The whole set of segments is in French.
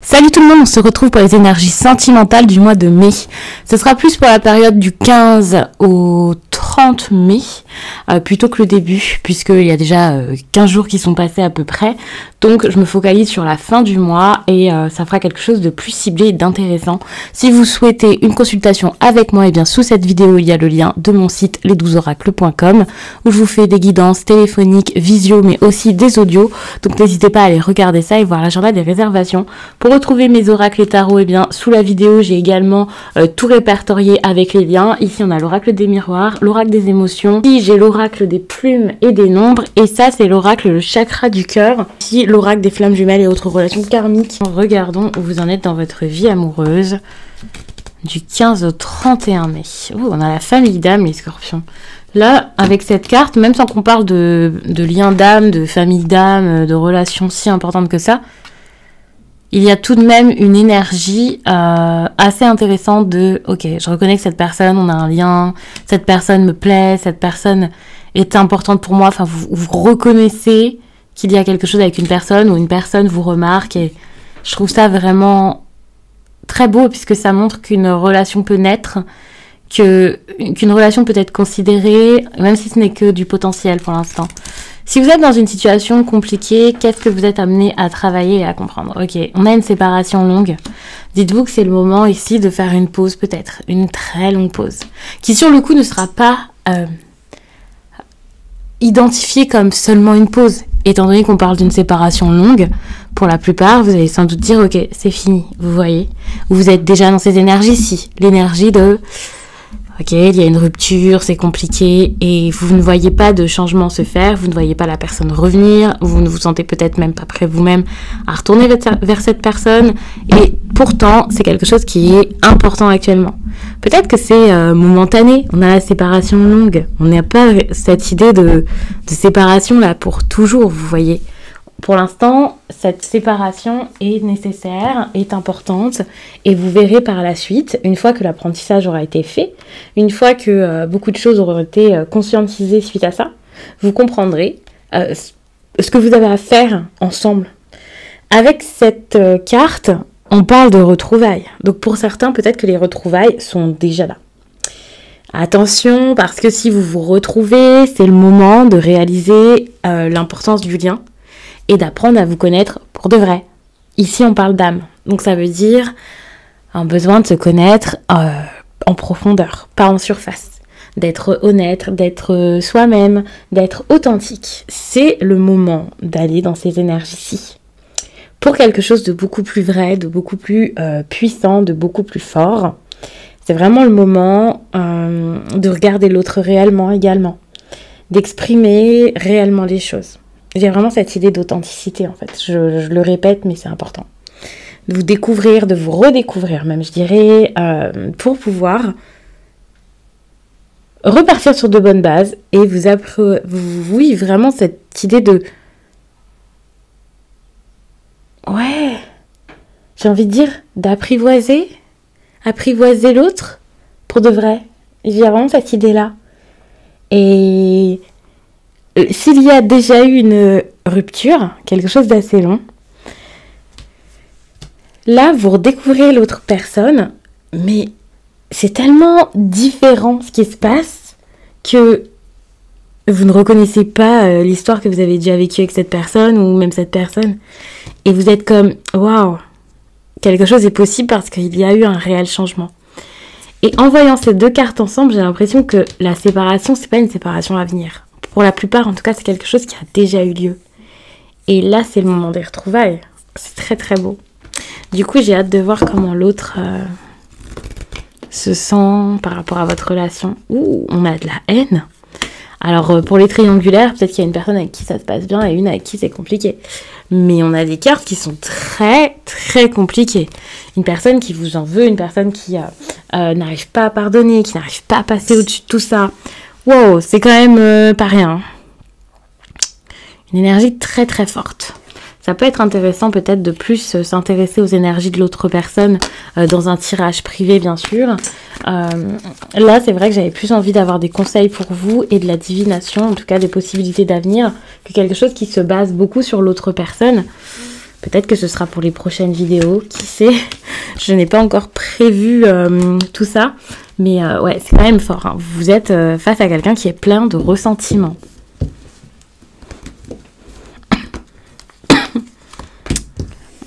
Salut tout le monde, on se retrouve pour les énergies sentimentales du mois de mai. Ce sera plus pour la période du 15 au 30 mai, plutôt que le début, puisqu'il y a déjà 15 jours qui sont passés à peu près. Donc je me focalise sur la fin du mois et ça fera quelque chose de plus ciblé et d'intéressant. Si vous souhaitez une consultation avec moi, et bien sous cette vidéo il y a le lien de mon site les12oracles.com où je vous fais des guidances téléphoniques, visio, mais aussi des audios. Donc n'hésitez pas à aller regarder ça et voir l'agenda des réservations. Pour retrouver mes oracles et tarots, et bien sous la vidéo j'ai également tout répertorié avec les liens. Ici on a l'oracle des miroirs, l'oracle des émotions, ici j'ai l'oracle des plumes et des nombres, et ça c'est l'oracle le chakra du cœur, ici l'oracle des flammes jumelles et autres relations karmiques. Regardons où vous en êtes dans votre vie amoureuse du 15 au 31 mai. Oh, on a la famille d'âme, les scorpions. Là, avec cette carte, même sans qu'on parle de lien d'âme, de famille d'âme, de relations si importantes que ça, il y a tout de même une énergie assez intéressante de « Ok, je reconnais que cette personne, on a un lien, cette personne me plaît, cette personne est importante pour moi. » Enfin, vous reconnaissez qu'il y a quelque chose avec une personne ou une personne vous remarque, et je trouve ça vraiment très beau puisque ça montre qu'une relation peut naître, qu'une relation peut être considérée, même si ce n'est que du potentiel pour l'instant. Si vous êtes dans une situation compliquée, qu'est-ce que vous êtes amené à travailler et à comprendre? Ok, on a une séparation longue. Dites-vous que c'est le moment ici de faire une pause, peut-être, une très longue pause, qui sur le coup ne sera pas identifiée comme seulement une pause. Étant donné qu'on parle d'une séparation longue, pour la plupart, vous allez sans doute dire, ok, c'est fini, vous voyez. Vous êtes déjà dans ces énergies-ci, l'énergie de... Ok, il y a une rupture, c'est compliqué, et vous ne voyez pas de changement se faire, vous ne voyez pas la personne revenir, vous ne vous sentez peut-être même pas prêt vous-même à retourner vers cette personne, et pourtant, c'est quelque chose qui est important actuellement. Peut-être que c'est momentané, on a la séparation longue, on n'a pas cette idée de séparation là pour toujours, vous voyez. Pour l'instant, cette séparation est nécessaire, est importante, et vous verrez par la suite, une fois que l'apprentissage aura été fait, une fois que beaucoup de choses auront été conscientisées suite à ça, vous comprendrez ce que vous avez à faire ensemble. Avec cette carte, on parle de retrouvailles. Donc pour certains, peut-être que les retrouvailles sont déjà là. Attention, parce que si vous vous retrouvez, c'est le moment de réaliser l'importance du lien, et d'apprendre à vous connaître pour de vrai. Ici, on parle d'âme. Donc ça veut dire un besoin de se connaître en profondeur, pas en surface. D'être honnête, d'être soi-même, d'être authentique. C'est le moment d'aller dans ces énergies-ci. Pour quelque chose de beaucoup plus vrai, de beaucoup plus puissant, de beaucoup plus fort. C'est vraiment le moment de regarder l'autre réellement également. D'exprimer réellement les choses. J'ai vraiment cette idée d'authenticité en fait, je le répète mais c'est important. De vous découvrir, de vous redécouvrir même je dirais, pour pouvoir repartir sur de bonnes bases et oui vraiment cette idée de... Ouais, j'ai envie de dire d'apprivoiser l'autre pour de vrai. Il y a vraiment cette idée là. Et... s'il y a déjà eu une rupture, quelque chose d'assez long, là, vous redécouvrez l'autre personne, mais c'est tellement différent ce qui se passe que vous ne reconnaissez pas l'histoire que vous avez déjà vécue avec cette personne ou même cette personne. Et vous êtes comme, waouh, quelque chose est possible parce qu'il y a eu un réel changement. Et en voyant ces deux cartes ensemble, j'ai l'impression que la séparation, c'est pas une séparation à venir. Pour la plupart, en tout cas, c'est quelque chose qui a déjà eu lieu. Et là, c'est le moment des retrouvailles. C'est très très beau. Du coup, j'ai hâte de voir comment l'autre se sent par rapport à votre relation. Ouh, on a de la haine. Alors, pour les triangulaires, peut-être qu'il y a une personne avec qui ça se passe bien et une avec qui c'est compliqué. Mais on a des cartes qui sont très très compliquées. Une personne qui vous en veut, une personne qui n'arrive pas à pardonner, qui n'arrive pas à passer au-dessus de tout ça. Wow, c'est quand même pas rien. Une énergie très très forte. Ça peut être intéressant peut-être de plus s'intéresser aux énergies de l'autre personne dans un tirage privé bien sûr. Là c'est vrai que j'avais plus envie d'avoir des conseils pour vous et de la divination, en tout cas des possibilités d'avenir, que quelque chose qui se base beaucoup sur l'autre personne. Peut-être que ce sera pour les prochaines vidéos, qui sait. Je n'ai pas encore prévu tout ça. Mais ouais, c'est quand même fort. Hein. Vous êtes face à quelqu'un qui est plein de ressentiments.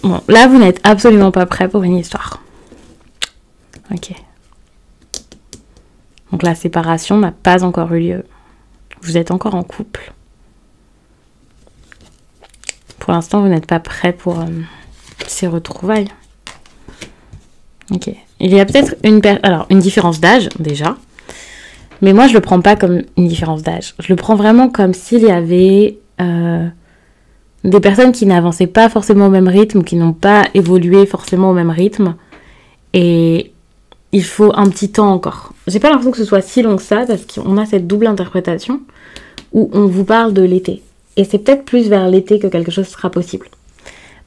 Bon, là, vous n'êtes absolument pas prêt pour une histoire. Ok. Donc la séparation n'a pas encore eu lieu. Vous êtes encore en couple. Pour l'instant, vous n'êtes pas prêt pour ces retrouvailles. Ok. Il y a peut-être une différence d'âge, déjà. Mais moi, je le prends pas comme une différence d'âge. Je le prends vraiment comme s'il y avait des personnes qui n'avançaient pas forcément au même rythme, qui n'ont pas évolué forcément au même rythme. Et il faut un petit temps encore. J'ai pas l'impression que ce soit si long que ça, parce qu'on a cette double interprétation où on vous parle de l'été. Et c'est peut-être plus vers l'été que quelque chose sera possible.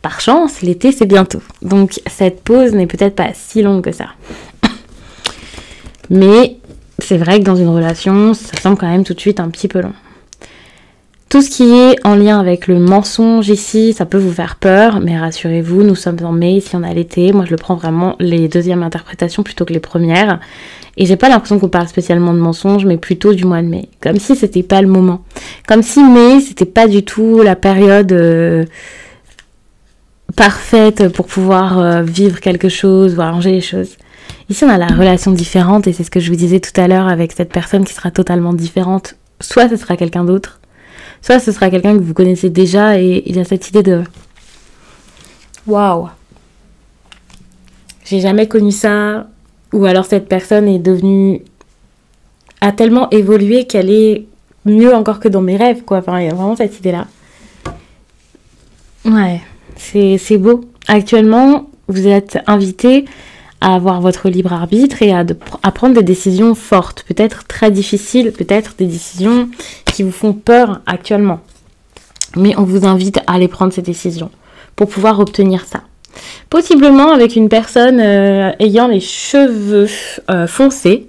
Par chance, l'été c'est bientôt. Donc cette pause n'est peut-être pas si longue que ça. Mais c'est vrai que dans une relation, ça semble quand même tout de suite un petit peu long. Tout ce qui est en lien avec le mensonge ici, ça peut vous faire peur, mais rassurez-vous, nous sommes en mai, ici on a l'été. Moi je le prends vraiment les deuxièmes interprétations plutôt que les premières. Et j'ai pas l'impression qu'on parle spécialement de mensonge, mais plutôt du mois de mai. Comme si c'était pas le moment. Comme si mai, c'était pas du tout la période parfaite pour pouvoir vivre quelque chose ou arranger les choses. Ici, on a la relation différente et c'est ce que je vous disais tout à l'heure avec cette personne qui sera totalement différente. Soit ce sera quelqu'un d'autre, soit ce sera quelqu'un que vous connaissez déjà et il y a cette idée de waouh, j'ai jamais connu ça. Ou alors cette personne a tellement évolué qu'elle est mieux encore que dans mes rêves, quoi. Enfin, il y a vraiment cette idée-là. Ouais, c'est beau. Actuellement, vous êtes invité à avoir votre libre arbitre et à prendre des décisions fortes, peut-être très difficiles, peut-être des décisions qui vous font peur actuellement. Mais on vous invite à aller prendre ces décisions pour pouvoir obtenir ça. Possiblement avec une personne ayant les cheveux foncés.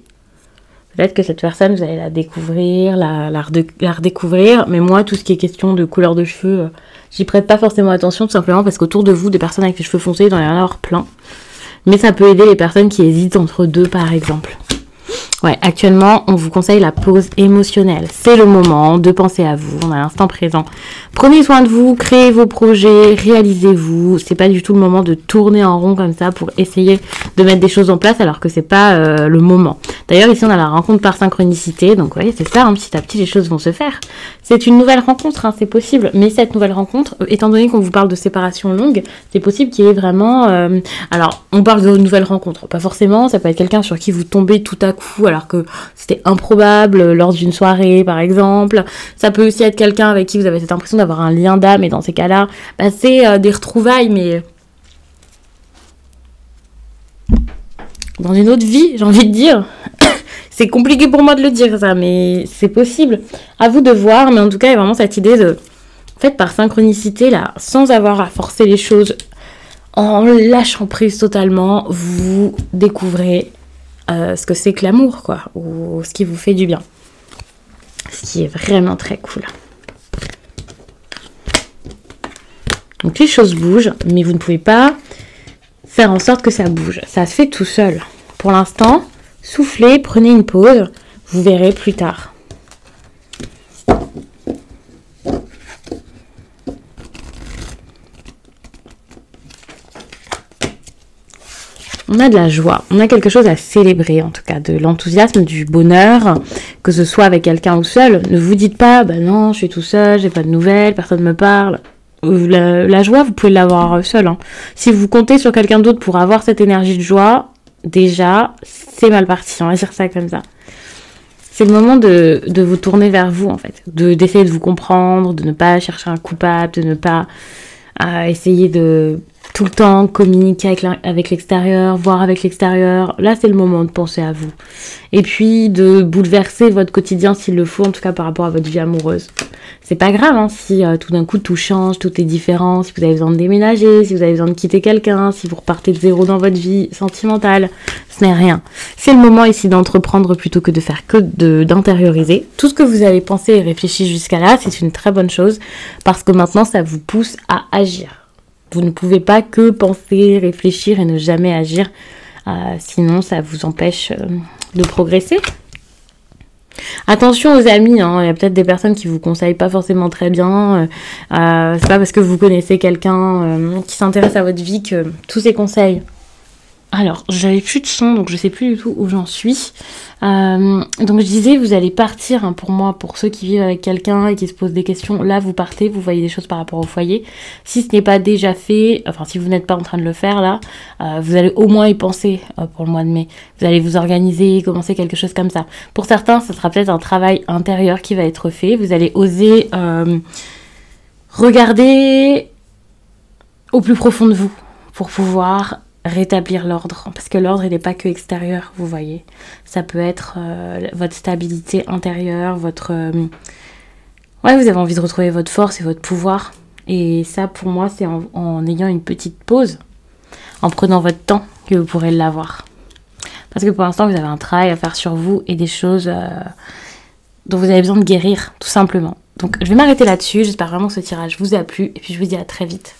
Peut-être que cette personne, vous allez la découvrir, la redécouvrir. Mais moi, tout ce qui est question de couleur de cheveux, j'y prête pas forcément attention, tout simplement parce qu'autour de vous, des personnes avec les cheveux foncés, il doit y en avoir plein. Mais ça peut aider les personnes qui hésitent entre deux, par exemple. Ouais, actuellement, on vous conseille la pause émotionnelle. C'est le moment de penser à vous, on a l'instant présent. Prenez soin de vous, créez vos projets, réalisez-vous. C'est pas du tout le moment de tourner en rond comme ça pour essayer de mettre des choses en place alors que c'est pas le moment. D'ailleurs, ici, on a la rencontre par synchronicité. Donc, vous voyez, c'est ça, hein, petit à petit, les choses vont se faire. C'est une nouvelle rencontre, hein, c'est possible. Mais cette nouvelle rencontre, étant donné qu'on vous parle de séparation longue, c'est possible qu'il y ait vraiment... Alors, on parle de nouvelle rencontre. Pas forcément, ça peut être quelqu'un sur qui vous tombez tout à coup alors que c'était improbable lors d'une soirée, par exemple. Ça peut aussi être quelqu'un avec qui vous avez cette impression d'avoir un lien d'âme, et dans ces cas-là, bah, c'est des retrouvailles, mais... dans une autre vie, j'ai envie de dire. C'est compliqué pour moi de le dire, ça, mais c'est possible. À vous de voir, mais en tout cas, il y a vraiment cette idée de... En fait, par synchronicité, là, sans avoir à forcer les choses, en lâchant prise totalement, vous découvrez ce que c'est que l'amour, quoi, ou ce qui vous fait du bien. Ce qui est vraiment très cool. Donc les choses bougent, mais vous ne pouvez pas faire en sorte que ça bouge. Ça se fait tout seul. Pour l'instant, soufflez, prenez une pause, vous verrez plus tard. On a de la joie, on a quelque chose à célébrer en tout cas, de l'enthousiasme, du bonheur, que ce soit avec quelqu'un ou seul. Ne vous dites pas, bah non, je suis tout seul, j'ai pas de nouvelles, personne me parle. La joie, vous pouvez l'avoir seul. Hein. Si vous comptez sur quelqu'un d'autre pour avoir cette énergie de joie, déjà, c'est mal parti, on va dire ça comme ça. C'est le moment de vous tourner vers vous, en fait. D'essayer de vous comprendre, de ne pas chercher un coupable, de ne pas essayer de tout le temps communiquer avec l'extérieur, voir avec l'extérieur. Là, c'est le moment de penser à vous. Et puis, de bouleverser votre quotidien s'il le faut, en tout cas par rapport à votre vie amoureuse. C'est pas grave, hein, si tout d'un coup tout change, tout est différent, si vous avez besoin de déménager, si vous avez besoin de quitter quelqu'un, si vous repartez de zéro dans votre vie sentimentale, ce n'est rien. C'est le moment ici d'entreprendre plutôt que de faire que d'intérioriser. Tout ce que vous avez pensé et réfléchi jusqu'à là, c'est une très bonne chose parce que maintenant ça vous pousse à agir. Vous ne pouvez pas que penser, réfléchir et ne jamais agir. Sinon, ça vous empêche de progresser. Attention aux amis, hein. Il y a peut-être des personnes qui vous conseillent pas forcément très bien. C'est pas parce que vous connaissez quelqu'un qui s'intéresse à votre vie que tous ces conseils. Alors, j'avais plus de son, donc je sais plus du tout où j'en suis. Donc je disais, vous allez partir, hein, pour moi, pour ceux qui vivent avec quelqu'un et qui se posent des questions. Là, vous partez, vous voyez des choses par rapport au foyer. Si ce n'est pas déjà fait, enfin si vous n'êtes pas en train de le faire là, vous allez au moins y penser pour le mois de mai. Vous allez vous organiser, commencer quelque chose comme ça. Pour certains, ce sera peut-être un travail intérieur qui va être fait. Vous allez oser regarder au plus profond de vous pour pouvoir rétablir l'ordre, parce que l'ordre il n'est pas que extérieur, vous voyez, ça peut être votre stabilité intérieure, votre ouais, vous avez envie de retrouver votre force et votre pouvoir, et ça pour moi c'est en ayant une petite pause, en prenant votre temps que vous pourrez l'avoir, parce que pour l'instant vous avez un travail à faire sur vous et des choses dont vous avez besoin de guérir tout simplement. Donc je vais m'arrêter là-dessus, j'espère vraiment que ce tirage vous a plu et puis je vous dis à très vite.